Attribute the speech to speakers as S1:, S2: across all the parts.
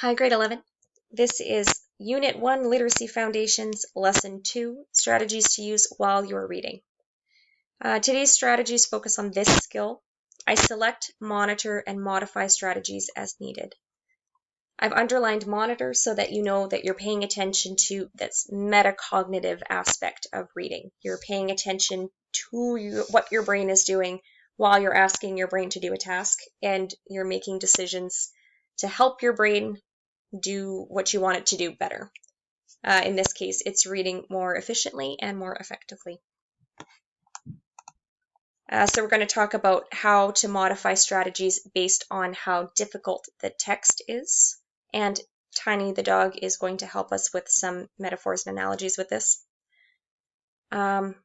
S1: Hi, grade 11. This is Unit 1 Literacy Foundations, Lesson 2, Strategies to Use While You're Reading. Today's strategies focus on this skill. I select, monitor, and modify strategies as needed. I've underlined monitor so that you know that you're paying attention to this metacognitive aspect of reading. You're paying attention to what your brain is doing while you're asking your brain to do a task, and you're making decisions to help your brain do what you want it to do better. In this case, it's reading more efficiently and more effectively. So we're going to talk about how to modify strategies based on how difficult the text is. And Tiny the dog is going to help us with some metaphors and analogies with this. And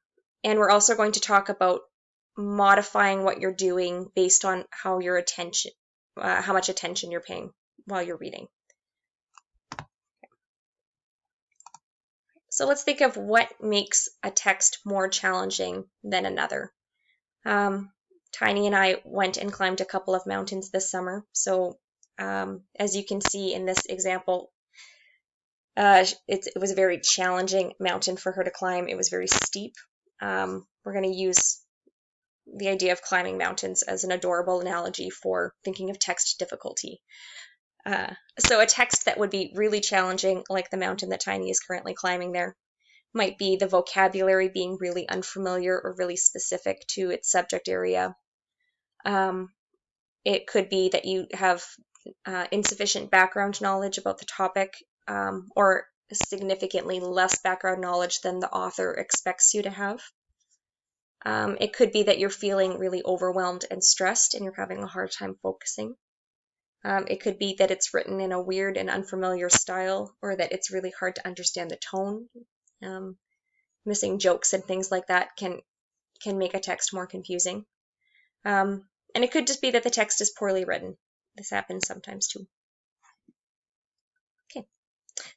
S1: we're also going to talk about modifying what you're doing based on how much attention you're paying while you're reading. So let's think of what makes a text more challenging than another. Tiny and I went and climbed a couple of mountains this summer. So as you can see in this example, it was a very challenging mountain for her to climb. It was very steep. We're going to use the idea of climbing mountains as an adorable analogy for thinking of text difficulty. So a text that would be really challenging, like the mountain that Tiny is currently climbing there, might be the vocabulary being really unfamiliar or really specific to its subject area. It could be that you have insufficient background knowledge about the topic, or significantly less background knowledge than the author expects you to have. It could be that you're feeling really overwhelmed and stressed and you're having a hard time focusing. It could be that it's written in a weird and unfamiliar style, or that it's really hard to understand the tone. Missing jokes and things like that can make a text more confusing. And it could just be that the text is poorly written. This happens sometimes too. Okay,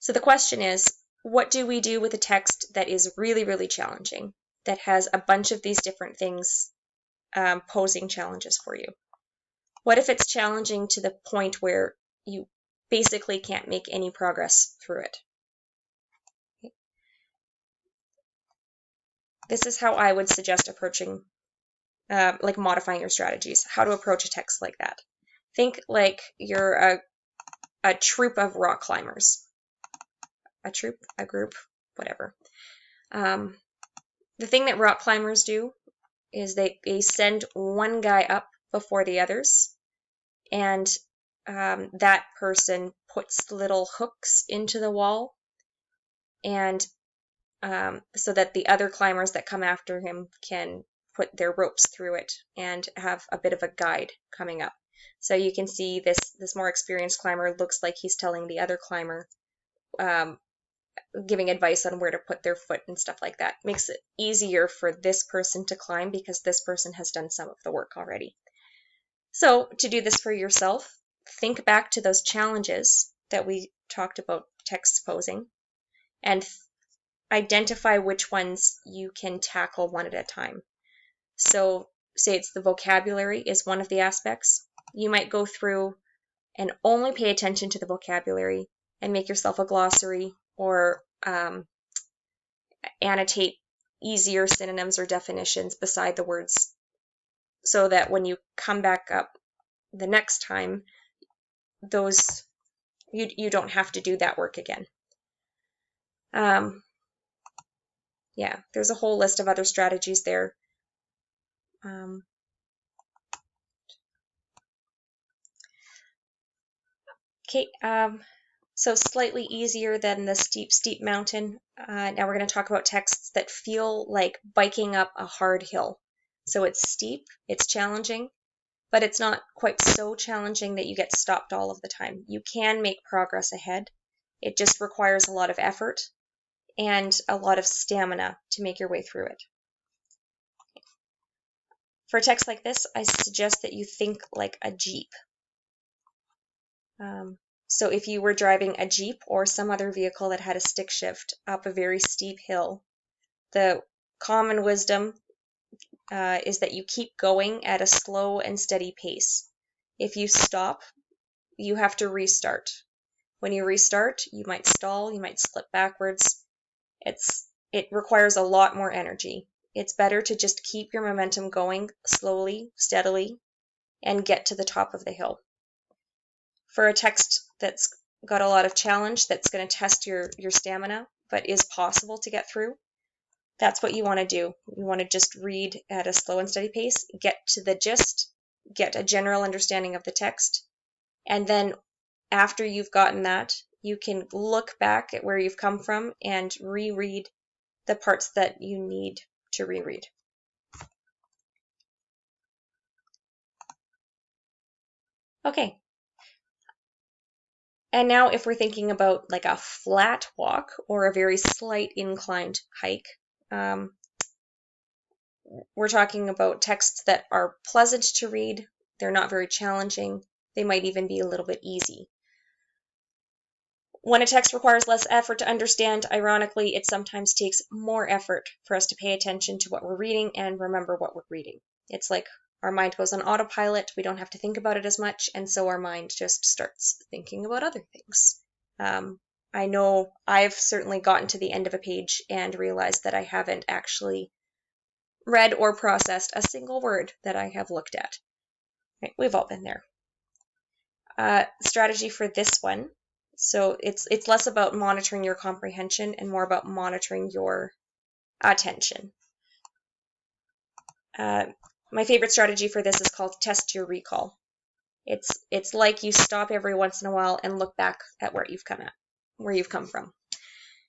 S1: so the question is, what do we do with a text that is really, really challenging, that has a bunch of these different things posing challenges for you? What if it's challenging to the point where you basically can't make any progress through it? Okay. This is how I would suggest approaching, modifying your strategies, how to approach a text like that. Think like you're a troop of rock climbers. A troop, a group, whatever. The thing that rock climbers do is they send one guy up before the others, and that person puts little hooks into the wall, and so that the other climbers that come after him can put their ropes through it and have a bit of a guide coming up. So you can see this more experienced climber looks like he's telling the other climber, giving advice on where to put their foot and stuff like that. Makes it easier for this person to climb because this person has done some of the work already. So to do this for yourself, think back to those challenges that we talked about text posing and identify which ones you can tackle one at a time. So say it's the vocabulary is one of the aspects. You might go through and only pay attention to the vocabulary and make yourself a glossary, or annotate easier synonyms or definitions beside the words, so that when you come back up the next time, those you don't have to do that work again. Yeah, there's a whole list of other strategies there. Okay, so slightly easier than the steep mountain. Now we're going to talk about texts that feel like biking up a hard hill. So it's steep, it's challenging, but it's not quite so challenging that you get stopped all of the time. You can make progress ahead. It just requires a lot of effort and a lot of stamina to make your way through it. For a text like this, I suggest that you think like a Jeep. So if you were driving a Jeep or some other vehicle that had a stick shift up a very steep hill, the common wisdom is that you keep going at a slow and steady pace. If you stop, you have to restart. When you restart, you might stall, you might slip backwards. It requires a lot more energy. It's better to just keep your momentum going slowly, steadily, and get to the top of the hill. For a text that's got a lot of challenge, that's going to test your stamina, but is possible to get through, that's what you want to do. You want to just read at a slow and steady pace, get to the gist, get a general understanding of the text, and then after you've gotten that, you can look back at where you've come from and reread the parts that you need to reread. Okay. And now if we're thinking about like a flat walk or a very slight inclined hike, we're talking about texts that are pleasant to read. They're not very challenging. They might even be a little bit easy. When a text requires less effort to understand, ironically, it sometimes takes more effort for us to pay attention to what we're reading and remember what we're reading. It's like our mind goes on autopilot, we don't have to think about it as much, and so our mind just starts thinking about other things. I know I've certainly gotten to the end of a page and realized that I haven't actually read or processed a single word that I have looked at. Right, we've all been there. Strategy for this one. So it's less about monitoring your comprehension and more about monitoring your attention. My favorite strategy for this is called test your recall. It's like you stop every once in a while and look back at where you've come from.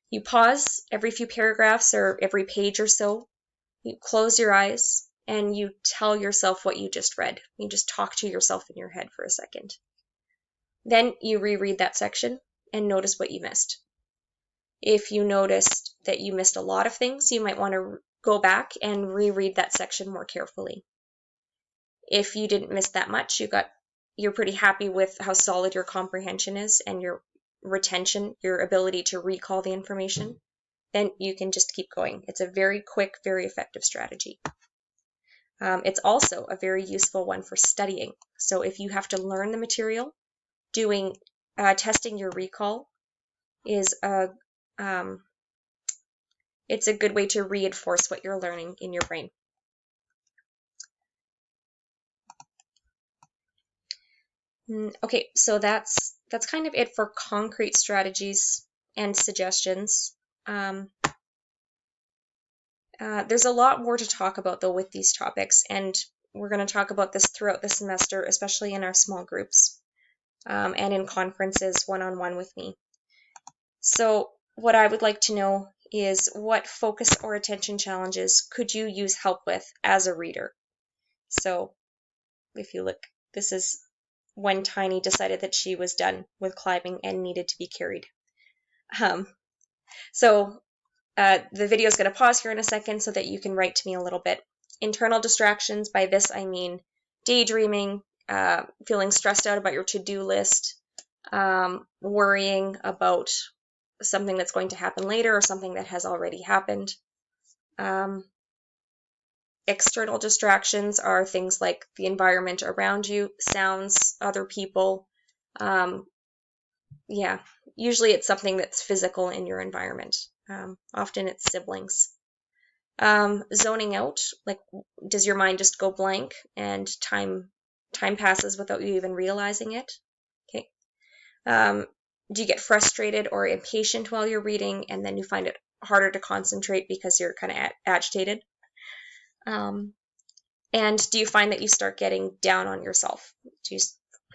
S1: You pause every few paragraphs or every page or so. You close your eyes and you tell yourself what you just read. You just talk to yourself in your head for a second. Then you reread that section and notice what you missed. If you noticed that you missed a lot of things, you might want to go back and reread that section more carefully. If you didn't miss that much, you're pretty happy with how solid your comprehension is and your retention, your ability to recall the information, then you can just keep going. It's a very quick, very effective strategy. It's also a very useful one for studying. So if you have to learn the material, testing your recall is it's a good way to reinforce what you're learning in your brain. Okay, so that's kind of it for concrete strategies and suggestions. There's a lot more to talk about though with these topics, and we're going to talk about this throughout the semester, especially in our small groups and in conferences one-on-one with me. So what I would like to know is what focus or attention challenges could you use help with as a reader? So if you look, this is when Tiny decided that she was done with climbing and needed to be carried. The video is going to pause here in a second so that you can write to me a little bit. Internal distractions, by this I mean daydreaming, feeling stressed out about your to-do list, worrying about something that's going to happen later or something that has already happened. External distractions are things like the environment around you, sounds, other people. Usually it's something that's physical in your environment. Often it's siblings. Zoning out, like does your mind just go blank and time passes without you even realizing it? Okay. Do you get frustrated or impatient while you're reading and then you find it harder to concentrate because you're kind of agitated? And do you find that you start getting down on yourself? Do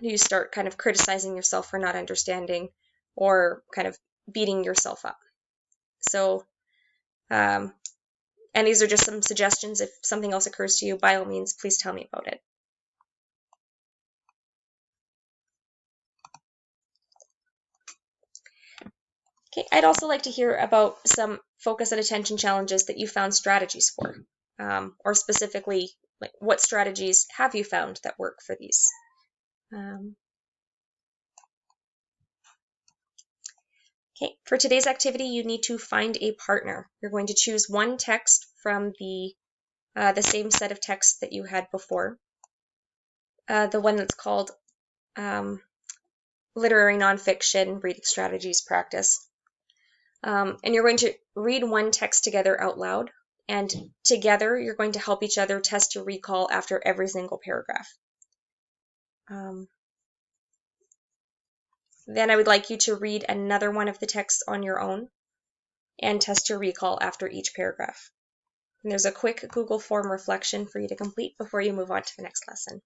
S1: you start kind of criticizing yourself for not understanding or kind of beating yourself up? So, and these are just some suggestions. If something else occurs to you, by all means, please tell me about it. Okay, I'd also like to hear about some focus and attention challenges that you found strategies for, or specifically, like what strategies have you found that work for these? Okay, for today's activity, you need to find a partner. You're going to choose one text from the same set of texts that you had before. The one that's called literary nonfiction reading strategies practice. And you're going to read one text together out loud, and together you're going to help each other test your recall after every single paragraph. Then I would like you to read another one of the texts on your own and test your recall after each paragraph. And there's a quick Google form reflection for you to complete before you move on to the next lesson.